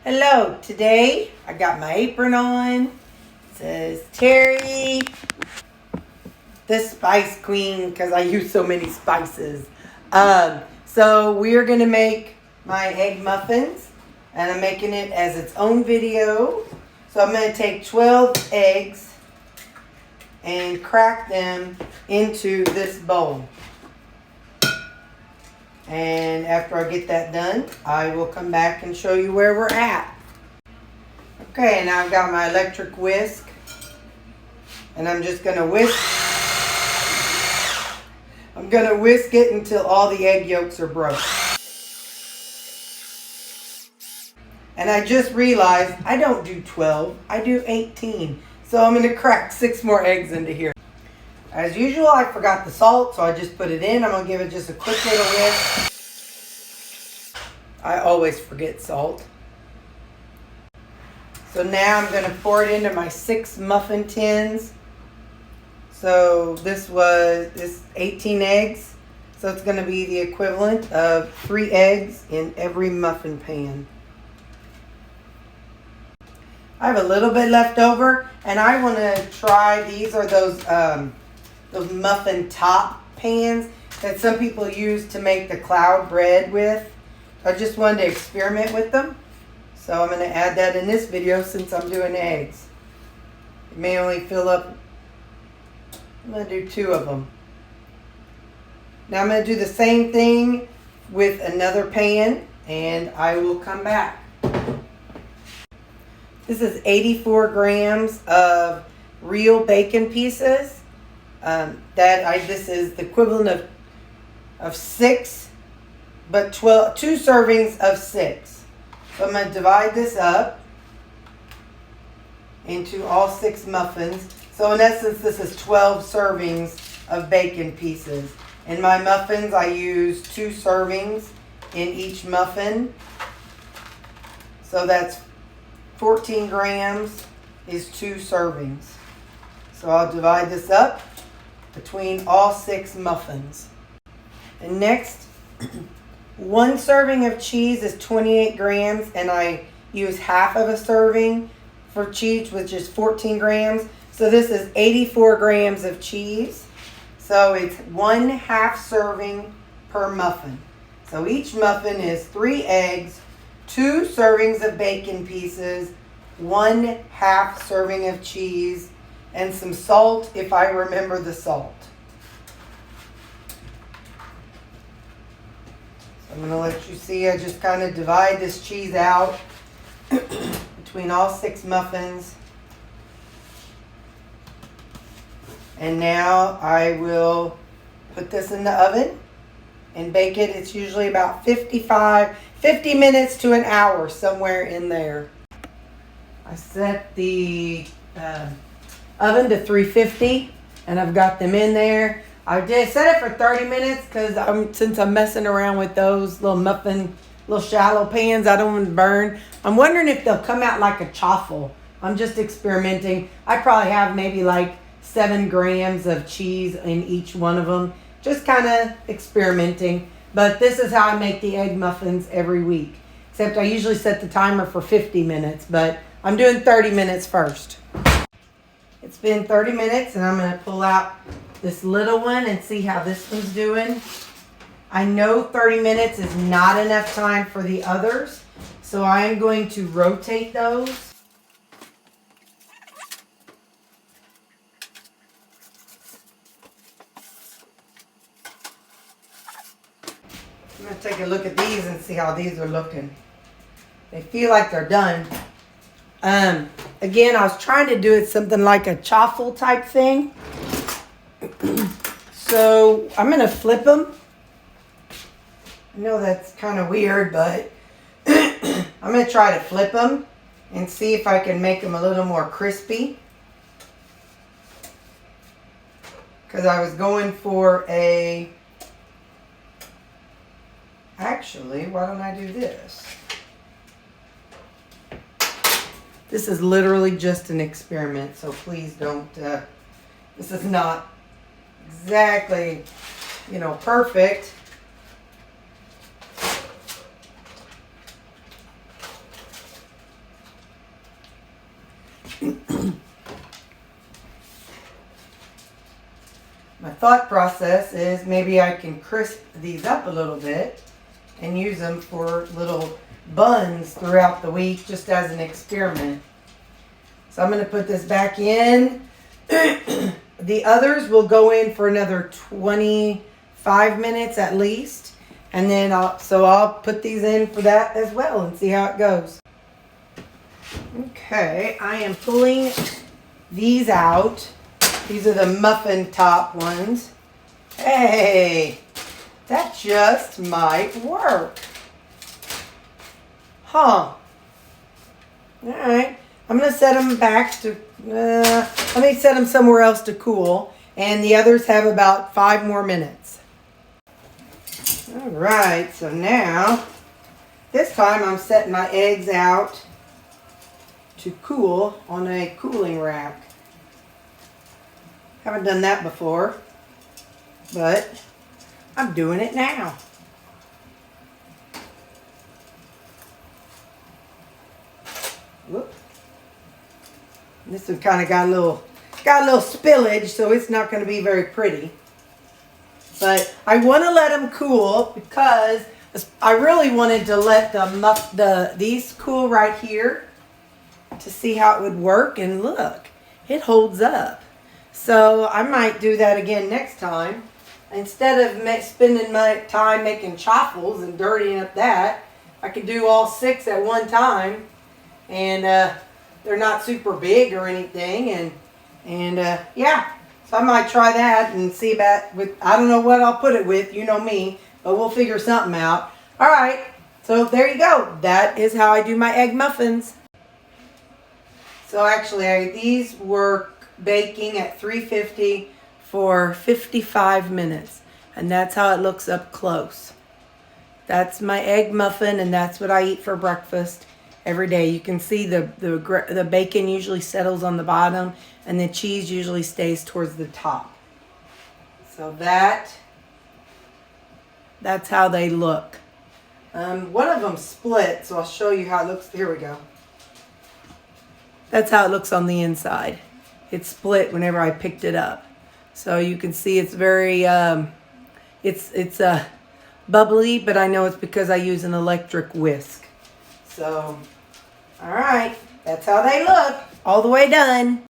Hello, today I got my apron on. It says Terry, the Spice Queen, because I use so many spices. So we are going to make my egg muffins, and I'm making it as its own video. So I'm going to take 12 eggs and crack them into this bowl. And after I get that done, I will come back and show you where we're at. Okay, now I've got my electric whisk. And I'm just going to whisk. I'm going to whisk it until all the egg yolks are broke. And I just realized I don't do 12, I do 18. So I'm going to crack 6 more eggs into here. As usual, I forgot the salt, so I just put it in. I'm going to give it just a quick little whisk. I always forget salt. So now I'm going to pour it into my 6 muffin tins. So this 18 eggs. So it's going to be the equivalent of 3 eggs in every muffin pan. I have a little bit left over, and I want to try, these are those muffin top pans that some people use to make the cloud bread with. I just wanted to experiment with them. So I'm going to add that in this video since I'm doing eggs. It may only fill up, I'm going to do 2 of them. Now I'm going to do the same thing with another pan, and I will come back. This is 84 grams of real bacon pieces. This is the equivalent of 6, but 2 servings of 6. So I'm going to divide this up into all 6 muffins. So in essence, this is 12 servings of bacon pieces. In my muffins, I use 2 servings in each muffin. So that's 14 grams is 2 servings. So I'll divide this up between all 6 muffins. And next, 1 serving of cheese is 28 grams, and I use half of a serving for cheese, which is 14 grams. So this is 84 grams of cheese. So it's 1/2 serving per muffin. So each muffin is 3 eggs, 2 servings of bacon pieces, 1/2 serving of cheese, and some salt if I remember the salt. So I'm going to let you see, I just kind of divide this cheese out between all 6 muffins. And now I will put this in the oven and bake it. It's usually about 50 minutes to an hour, somewhere in there. I set the oven to 350, and I've got them in there. I did set it for 30 minutes because since I'm messing around with those little shallow pans, I don't want to burn. I'm wondering if they'll come out like a chaffle. I'm just experimenting. I probably have maybe like 7 grams of cheese in each one of them. Just kind of experimenting. But this is how I make the egg muffins every week. Except I usually set the timer for 50 minutes, but I'm doing 30 minutes first. It's been 30 minutes, and I'm going to pull out this little one and see how this one's doing. I know 30 minutes is not enough time for the others, so I am going to rotate those. I'm going to take a look at these and see how these are looking. They feel like they're done. Again, I was trying to do it something like a chaffle type thing. So I'm going to flip them. I know that's kind of weird, but I'm going to try to flip them and see if I can make them a little more crispy. Because I was going for a... Actually, why don't I do this? This is literally just an experiment, so please don't, this is not exactly, perfect. My thought process is maybe I can crisp these up a little bit and use them for little buns throughout the week just as an experiment. So I'm going to put this back in. The others will go in for another 25 minutes at least. And then I'll put these in for that as well and see how it goes. Okay, I am pulling these out. These are the muffin top ones. Hey, that just might work. Huh. Alright, I'm going to set them back to, let me set them somewhere else to cool. And the others have about 5 more minutes. Alright, so now, this time I'm setting my eggs out to cool on a cooling rack. Haven't done that before, but I'm doing it now. Whoop. This one kind of got a little spillage, so it's not going to be very pretty. But I want to let them cool because I really wanted to let these cool right here to see how it would work. And look, it holds up. So I might do that again next time. Instead of spending my time making chaffles and dirtying up that, I could do all 6 at one time. And they're not super big or anything. And yeah, so I might try that and see about I don't know what I'll put it with, you know me, but we'll figure something out. All right, so there you go. That is how I do my egg muffins. So actually, these were baking at 350 for 55 minutes. And that's how it looks up close. That's my egg muffin, and that's what I eat for breakfast every day. You can see the bacon usually settles on the bottom, and the cheese usually stays towards the top. So that's how they look. One of them split, so I'll show you how it looks. Here we go. That's how it looks on the inside. It split whenever I picked it up. So you can see it's very, it's bubbly, but I know it's because I use an electric whisk. So, all right, that's how they look, all the way done.